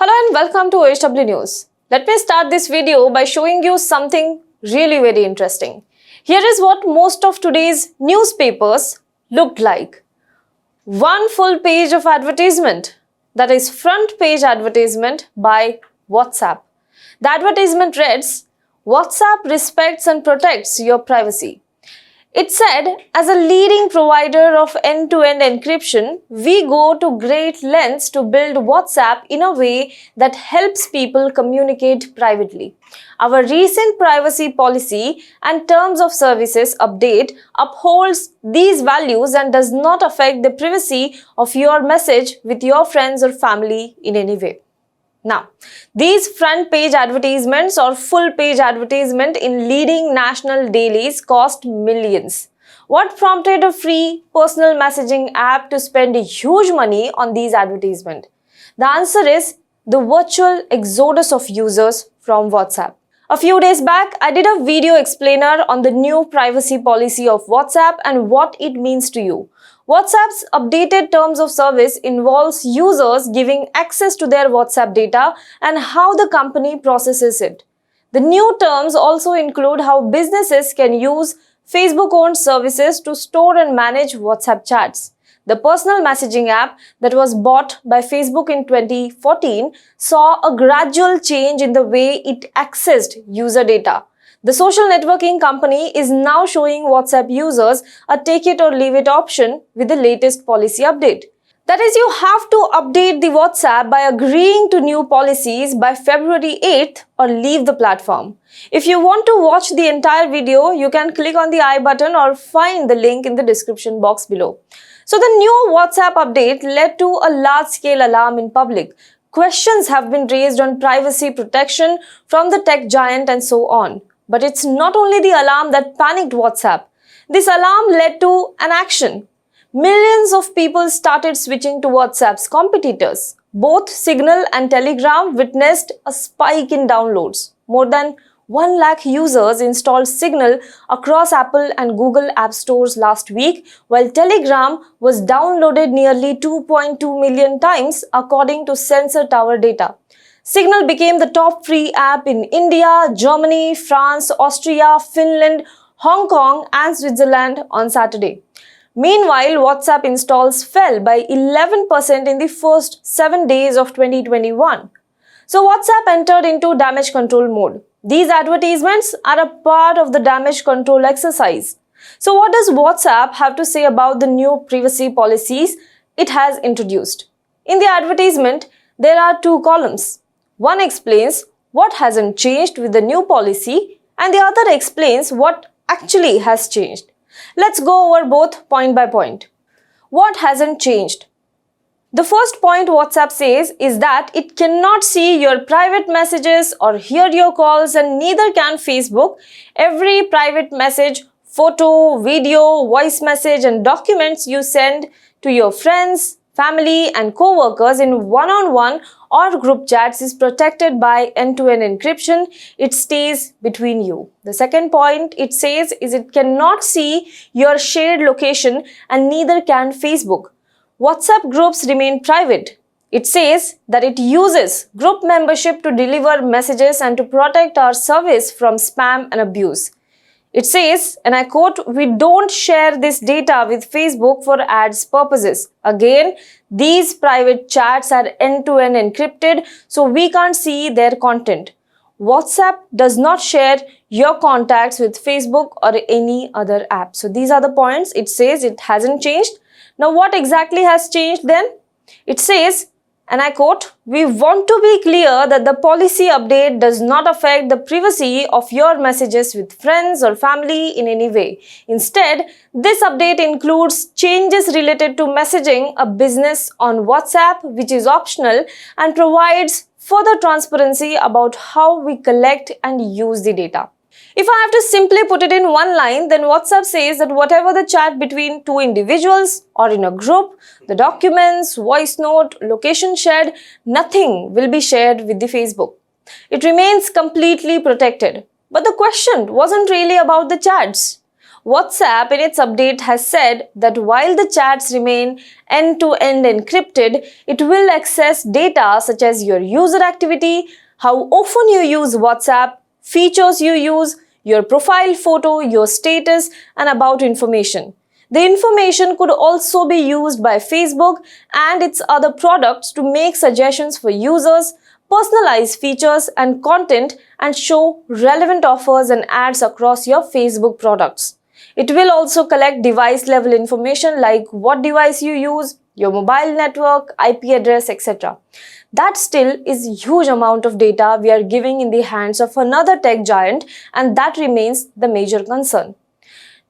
Hello and welcome to OHW News. Let me start this video by showing you something really very interesting. Here is what most of today's newspapers looked like. One full page of advertisement, that is front page advertisement by WhatsApp. The advertisement reads, WhatsApp respects and protects your privacy. It said, as a leading provider of end-to-end encryption, we go to great lengths to build WhatsApp in a way that helps people communicate privately. Our recent privacy policy and terms of services update upholds these values and does not affect the privacy of your message with your friends or family in any way. Now, these front page advertisements or full page advertisement in leading national dailies cost millions. What prompted a free personal messaging app to spend huge money on these advertisements? The answer is the virtual exodus of users from WhatsApp. A few days back, I did a video explainer on the new privacy policy of WhatsApp and what it means to you. WhatsApp's updated terms of service involves users giving access to their WhatsApp data and how the company processes it. The new terms also include how businesses can use Facebook-owned services to store and manage WhatsApp chats. The personal messaging app that was bought by Facebook in 2014 saw a gradual change in the way it accessed user data. The social networking company is now showing WhatsApp users a take it or leave it option with the latest policy update. That is, you have to update the WhatsApp by agreeing to new policies by February 8th or leave the platform. If you want to watch the entire video, you can click on the I button or find the link in the description box below. So the new WhatsApp update led to a large-scale alarm in public. Questions have been raised on privacy protection from the tech giant and so on. But it's not only the alarm that panicked WhatsApp. This alarm led to an action. Millions of people started switching to WhatsApp's competitors. Both Signal and Telegram witnessed a spike in downloads. More than 1 lakh users installed Signal across Apple and Google app stores last week, while Telegram was downloaded nearly 2.2 million times according to Sensor Tower data. Signal became the top free app in India, Germany, France, Austria, Finland, Hong Kong and Switzerland on Saturday. Meanwhile, WhatsApp installs fell by 11% in the first 7 days of 2021. So WhatsApp entered into damage control mode. These advertisements are a part of the damage control exercise. So what does WhatsApp have to say about the new privacy policies it has introduced? In the advertisement, there are 2 columns. One explains what hasn't changed with the new policy and the other explains what actually has changed. Let's go over both point by point. What hasn't changed? The first point WhatsApp says is that it cannot see your private messages or hear your calls, and neither can Facebook. Every private message, photo, video, voice message and documents you send to your friends, family and co-workers in one-on-one or group chats is protected by end-to-end encryption. It stays between you. The second point it says is it cannot see your shared location and neither can Facebook. WhatsApp groups remain private. It says that it uses group membership to deliver messages and to protect our service from spam and abuse. It says, and I quote, we don't share this data with Facebook for ads purposes. Again, these private chats are end-to-end encrypted, so we can't see their content. WhatsApp does not share your contacts with Facebook or any other app. So these are the points. It says it hasn't changed. Now what exactly has changed then? It says, and I quote, we want to be clear that the policy update does not affect the privacy of your messages with friends or family in any way. Instead, this update includes changes related to messaging a business on WhatsApp, which is optional, and provides further transparency about how we collect and use the data. If I have to simply put it in one line, then WhatsApp says that whatever the chat between 2 individuals or in a group, the documents, voice note, location shared, nothing will be shared with the Facebook. It remains completely protected. But the question wasn't really about the chats. WhatsApp in its update has said that while the chats remain end-to-end encrypted, it will access data such as your user activity, how often you use WhatsApp, features you use, your profile photo, your status, and about information. The information could also be used by Facebook and its other products to make suggestions for users, personalize features and content, and show relevant offers and ads across your Facebook products. It will also collect device level information like what device you use, your mobile network, IP address, etc. That still is a huge amount of data we are giving in the hands of another tech giant, and that remains the major concern.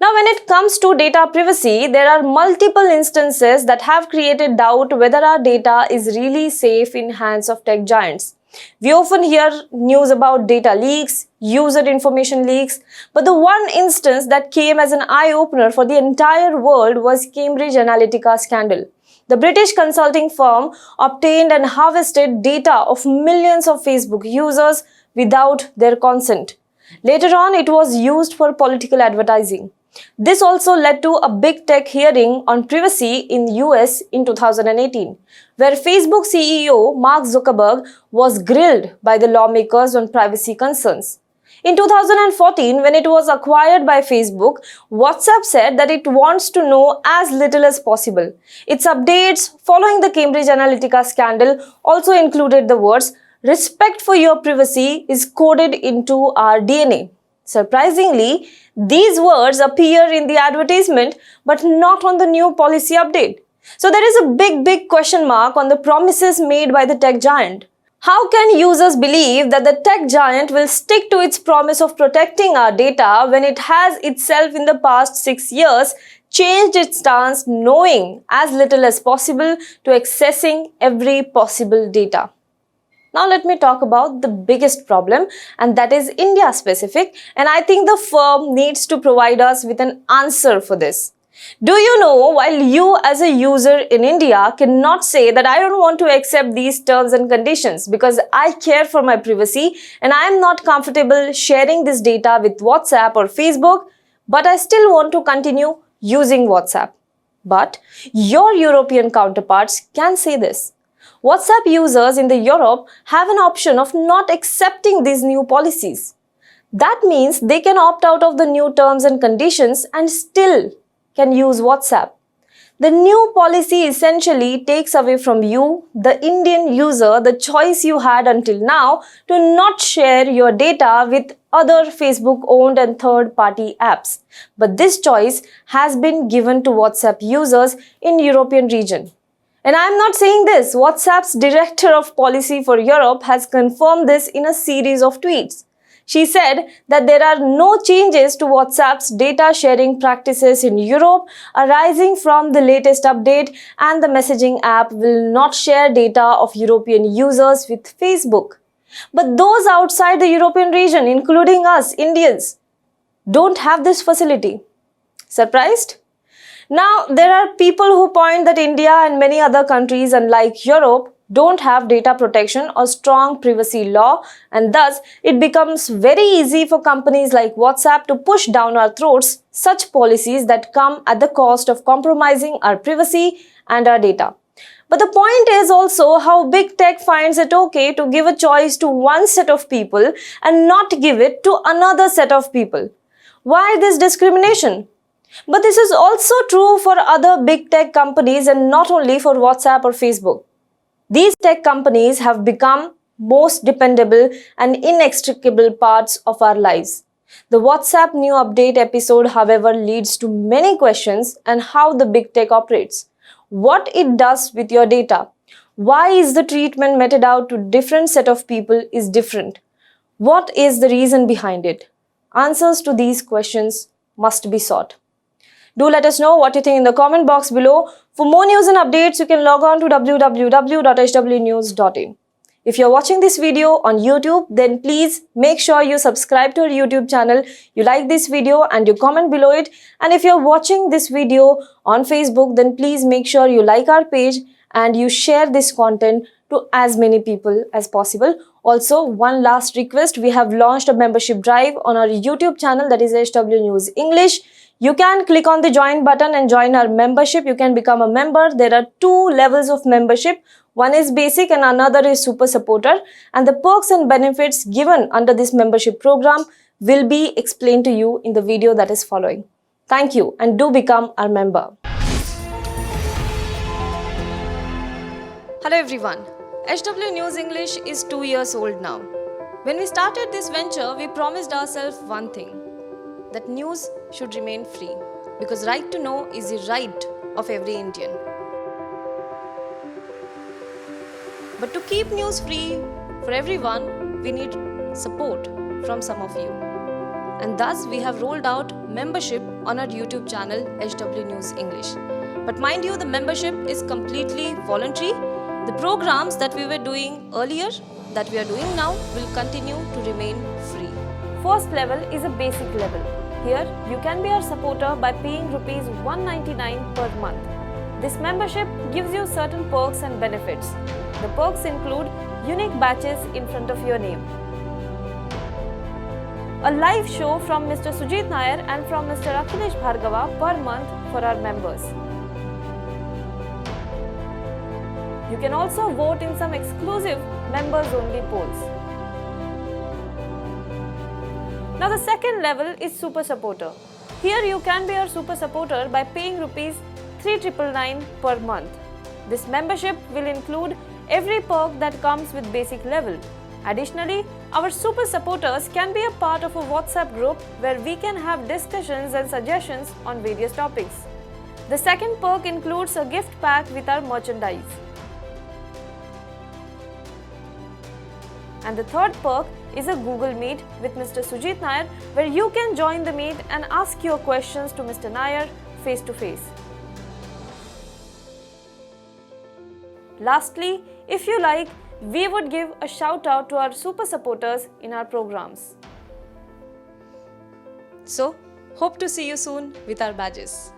Now, when it comes to data privacy, there are multiple instances that have created doubt whether our data is really safe in hands of tech giants. We often hear news about data leaks, user information leaks, but the one instance that came as an eye-opener for the entire world was Cambridge Analytica scandal. The British consulting firm obtained and harvested data of millions of Facebook users without their consent. Later on, it was used for political advertising. This also led to a big tech hearing on privacy in the US in 2018, where Facebook CEO Mark Zuckerberg was grilled by the lawmakers on privacy concerns. In 2014, when it was acquired by Facebook, WhatsApp said that it wants to know as little as possible. Its updates following the Cambridge Analytica scandal also included the words, "Respect for your privacy is coded into our DNA." Surprisingly, these words appear in the advertisement but not on the new policy update. So there is a big question mark on the promises made by the tech giant. How can users believe that the tech giant will stick to its promise of protecting our data when it has itself in the past 6 years changed its stance, knowing as little as possible to accessing every possible data? Now let me talk about the biggest problem, and that is India specific, and I think the firm needs to provide us with an answer for this. Do you know, while you as a user in India cannot say that I don't want to accept these terms and conditions because I care for my privacy and I am not comfortable sharing this data with WhatsApp or Facebook, but I still want to continue using WhatsApp. But your European counterparts can say this. WhatsApp users in the Europe have an option of not accepting these new policies. That means they can opt out of the new terms and conditions and still can use WhatsApp. The new policy essentially takes away from you, the Indian user, the choice you had until now to not share your data with other Facebook-owned and third-party apps. But this choice has been given to WhatsApp users in European region. And I'm not saying this. WhatsApp's Director of Policy for Europe has confirmed this in a series of tweets. She said that there are no changes to WhatsApp's data sharing practices in Europe arising from the latest update, and the messaging app will not share data of European users with Facebook. But those outside the European region, including us, Indians, don't have this facility. Surprised? Now, there are people who point that India and many other countries, unlike Europe, don't have data protection or strong privacy law, and thus it becomes very easy for companies like WhatsApp to push down our throats such policies that come at the cost of compromising our privacy and our data. But the point is also how big tech finds it okay to give a choice to one set of people and not give it to another set of people. Why this discrimination? But this is also true for other big tech companies and not only for WhatsApp or Facebook. These tech companies have become most dependable and inextricable parts of our lives. The WhatsApp new update episode, however, leads to many questions on how the big tech operates, what it does with your data, why is the treatment meted out to different set of people is different, what is the reason behind it. Answers to these questions must be sought. Do let us know what you think in the comment box below. For more news and updates, you can log on to www.hwnews.in. If you're watching this video on YouTube, then please make sure you subscribe to our YouTube channel, you like this video and you comment below it. And if you're watching this video on Facebook, then please make sure you like our page and you share this content to as many people as possible. Also, one last request, we have launched a membership drive on our YouTube channel, that is HW News English. You can click on the join button and join our membership. You can become a member. There are 2 levels of membership. One is basic and another is super supporter. And the perks and benefits given under this membership program will be explained to you in the video that is following. Thank you and do become our member. Hello everyone. HW News English is 2 years old now. When we started this venture, we promised ourselves one thing, that news should remain free, because right to know is the right of every Indian. But to keep news free for everyone, we need support from some of you. And thus we have rolled out membership on our YouTube channel HW News English. But mind you, the membership is completely voluntary. The programs that we were doing earlier, that we are doing now, will continue to remain free. First level is a basic level. Here, you can be our supporter by paying rupees 199 per month. This membership gives you certain perks and benefits. The perks include unique badges in front of your name, a live show from Mr. Sujit Nair and from Mr. Akhilesh Bhargava per month for our members. You can also vote in some exclusive members-only polls. Now the second level is Super Supporter. Here you can be our Super Supporter by paying rupees 3,999 per month. This membership will include every perk that comes with basic level. Additionally, our Super Supporters can be a part of a WhatsApp group where we can have discussions and suggestions on various topics. The second perk includes a gift pack with our merchandise. And the third perk is a Google Meet with Mr. Sujit Nair, where you can join the meet and ask your questions to Mr. Nair face to face. Lastly, if you like, we would give a shout out to our super supporters in our programs. So, hope to see you soon with our badges.